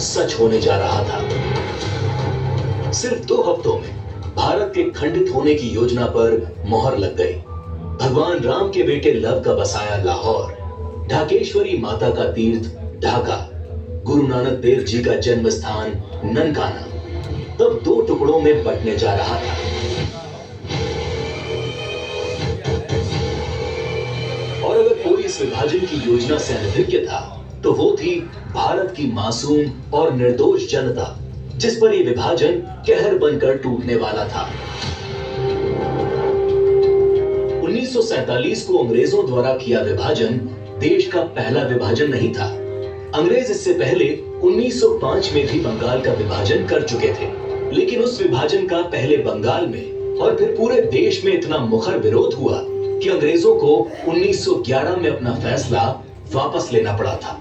सच होने जा रहा था। सिर्फ 2 हफ्तों में भारत के खंडित होने की योजना पर मोहर लग गई। भगवान राम के बेटे लव का बसाया लाहौर, ढाकेश्वरी माता का तीर्थ ढाका, गुरु नानक देव जी का जन्म स्थान ननकाना तब 2 टुकड़ों में बंटने जा रहा था। और अगर कोई इस विभाजन की योजना से अनभिज्ञ था तो वो थी भारत की मासूम और निर्दोष जनता, जिस पर यह विभाजन कहर बनकर टूटने वाला था। 1947 को अंग्रेजों द्वारा किया विभाजन देश का पहला विभाजन नहीं था। अंग्रेज इससे पहले 1905 में भी बंगाल का विभाजन कर चुके थे, लेकिन उस विभाजन का पहले बंगाल में और फिर पूरे देश में इतना मुखर विरोध हुआ कि अंग्रेजों को 1911 में अपना फैसला वापस लेना पड़ा था।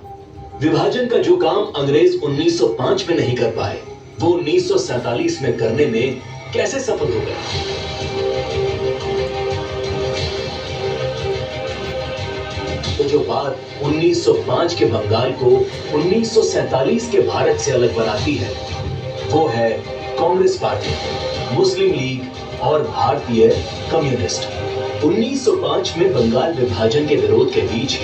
विभाजन का जो काम अंग्रेज 1905 में नहीं कर पाए, वो 1947 में करने में कैसे सफल हो गए? तो जो बात 1905 के बंगाल को 1947 के भारत से अलग बनाती है, वो है कांग्रेस पार्टी, मुस्लिम लीग और भारतीय कम्युनिस्ट। 1905 में बंगाल विभाजन के विरोध के बीच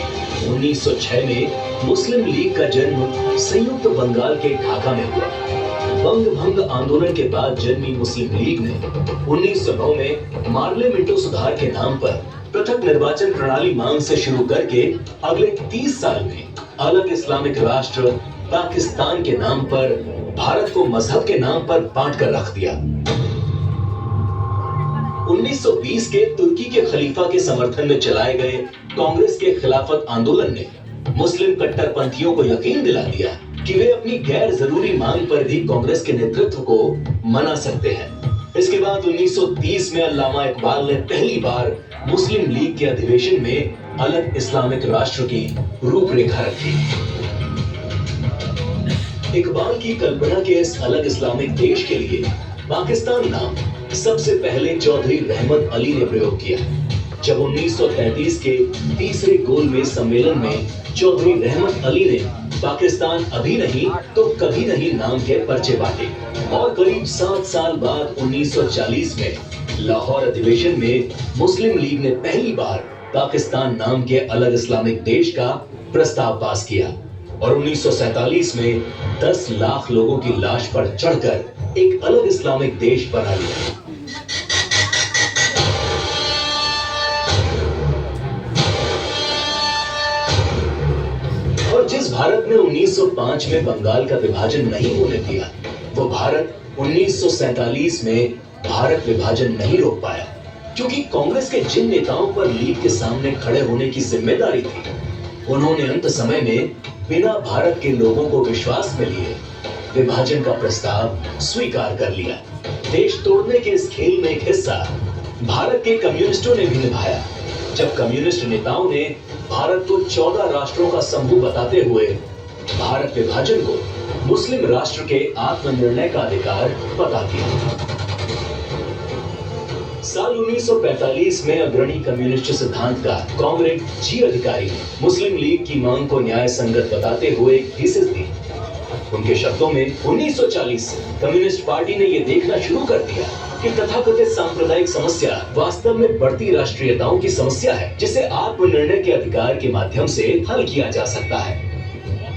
1906 में मुस्लिम लीग का जन्म संयुक्त बंगाल के ढाका में हुआ। बंग भंग आंदोलन के बाद जन्मी मुस्लिम लीग ने 1909 में मार्ले मिंटो सुधार के नाम पर पृथक निर्वाचन प्रणाली मांग से शुरू करके अगले 30 साल में अलग इस्लामिक राष्ट्र पाकिस्तान के नाम पर भारत को मजहब के नाम पर बांट कर रख दिया। 1920 के तुर्की के खलीफा के समर्थन में चलाए गए कांग्रेस के खिलाफत आंदोलन ने मुस्लिम कट्टरपंथियों को यकीन दिला दिया कि वे अपनी गैर जरूरी मांग पर भी कांग्रेस के नेतृत्व को मना सकते हैं। इसके बाद 1930 में अल्लामा इकबाल ने पहली बार मुस्लिम लीग के अधिवेशन में अलग इस्लामिक राष्ट्र की रूपरेखा रखी। इकबाल की कल्पना के इस अलग इस्लामिक देश के लिए पाकिस्तान नाम सबसे पहले चौधरी रहमत अली ने प्रयोग किया। जब 1933 के तीसरे गोलमेज सम्मेलन में चौधरी रहमत अली ने पाकिस्तान अभी नहीं तो कभी नहीं नाम के पर्चे बांटे और करीब 7 साल बाद 1940 में लाहौर अधिवेशन में मुस्लिम लीग ने पहली बार पाकिस्तान नाम के अलग इस्लामिक देश का प्रस्ताव पास किया और 1947 में 10 लाख लोगों की लाश पर चढ़कर एक अलग इस्लामिक देश बना लिया। और जिस भारत ने 1905 में बंगाल का विभाजन नहीं होने दिया, वो भारत 1947 में भारत विभाजन नहीं रोक पाया, क्योंकि कांग्रेस के जिन नेताओं पर लीग के सामने खड़े होने की जिम्मेदारी थी, उन्होंने अंत समय में बिना भारत के लोगों को विश्वास में लिए विभाजन का प्रस्ताव स्वीकार कर लिया। देश तोड़ने के इस खेल में एक हिस्सा भारत के कम्युनिस्टों ने भी निभाया। जब कम्युनिस्ट नेताओं ने भारत को 14 राष्ट्रों का समूह बताते हुए भारत विभाजन को मुस्लिम राष्ट्र के आत्मनिर्णय का अधिकार बता दिया। साल 1945 में अग्रणी कम्युनिस्ट सिद्धांतकार कॉमरेड जी अधिकारी ने मुस्लिम लीग की मांग को न्याय संगत बताते हुए एक थीसिस दी। उनके शब्दों में 1940 से कम्युनिस्ट पार्टी ने यह देखना शुरू कर दिया कि तथाकथित सांप्रदायिक समस्या वास्तव में बढ़ती राष्ट्रीयताओं की समस्या है, जिसे आत्मनिर्णय के अधिकार के माध्यम से हल किया जा सकता है।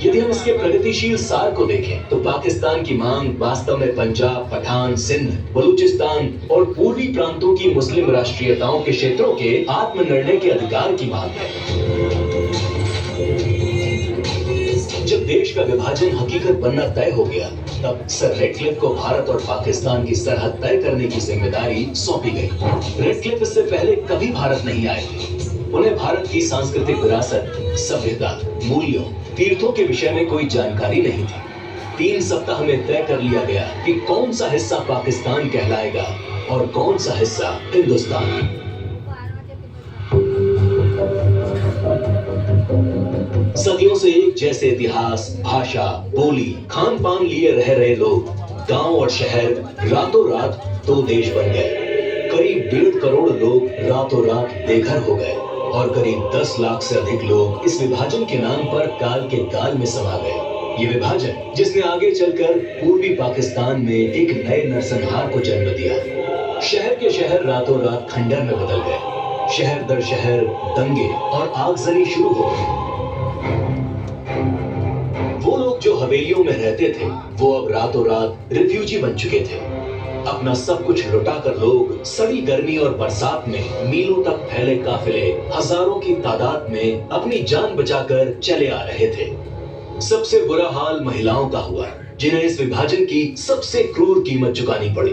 यदि हम इसके प्रगतिशील सार को देखें तो पाकिस्तान की मांग वास्तव में पंजाब, पठान, सिंध, बलूचिस्तान और पूर्वी प्रांतों की मुस्लिम राष्ट्रीयताओं के क्षेत्रों के आत्मनिर्णय के अधिकार की मांग है। जब देश का विभाजन हकीकत बनना तय हो गया, तब सर रेडक्लिफ को भारत और पाकिस्तान की सरहद तय करने की जिम्मेदारी सौंपी गई। रेडक्लिफ इससे पहले कभी भारत नहीं आए थे। उन्हें भारत की सांस्कृतिक विरासत, सभ्यता, मूल्यों, तीर्थों के विषय में कोई जानकारी नहीं थी। 3 सप्ताह में तय कर लिया गया कि कौन सा हिस्सा पाकिस्तान कहलाएगा और कौन सा हिस्सा हिंदुस्तान। सदियों से एक जैसे इतिहास, भाषा, बोली, खान पान लिए रह रहे लोग, गांव और शहर रातों रात 2 देश बन गए। करीब 1.5 करोड़ लोग रातों रात बेघर हो गए और करीब 10 लाख से अधिक लोग इस विभाजन के नाम पर काल के गाल में समा गए। ये विभाजन जिसने आगे चलकर पूर्वी पाकिस्तान में एक नए नरसंहार को जन्म दिया। शहर के शहर रातों रात खंडर में बदल गए। शहर दर शहर दंगे और आगजनी शुरू हो गई। वो लोग जो हवेलियों में रहते थे वो अब रातों रात रिफ्यूजी बन चुके थे। अपना सब कुछ लुटाकर लोग सड़ी गर्मी और बरसात में मीलों तक फैले काफिले हजारों की तादाद में अपनी जान बचाकर चले आ रहे थे। सबसे बुरा हाल महिलाओं का हुआ, जिन्हें इस विभाजन की सबसे क्रूर कीमत चुकानी पड़ी।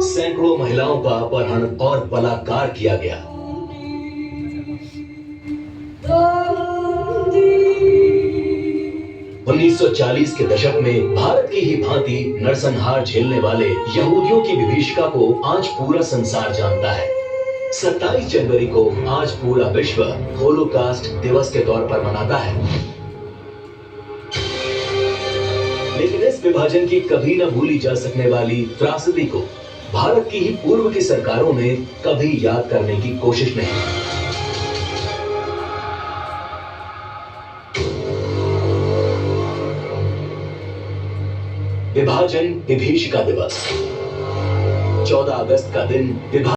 सैकड़ों महिलाओं का अपहरण और बलात्कार किया गया। उन्नीस 1940 के दशक में भारत की ही भांति नरसंहार झेलने वाले यहूदियों की विभीषिका को आज पूरा संसार जानता है। 27 जनवरी को आज पूरा विश्व होलोकास्ट दिवस के तौर पर मनाता है। लेकिन इस विभाजन की कभी न भूली जा सकने वाली त्रासदी को भारत की ही पूर्व की सरकारों ने कभी याद करने की कोशिश नहीं की। विभाजन विभीषिका दिवस 14 अगस्त का दिन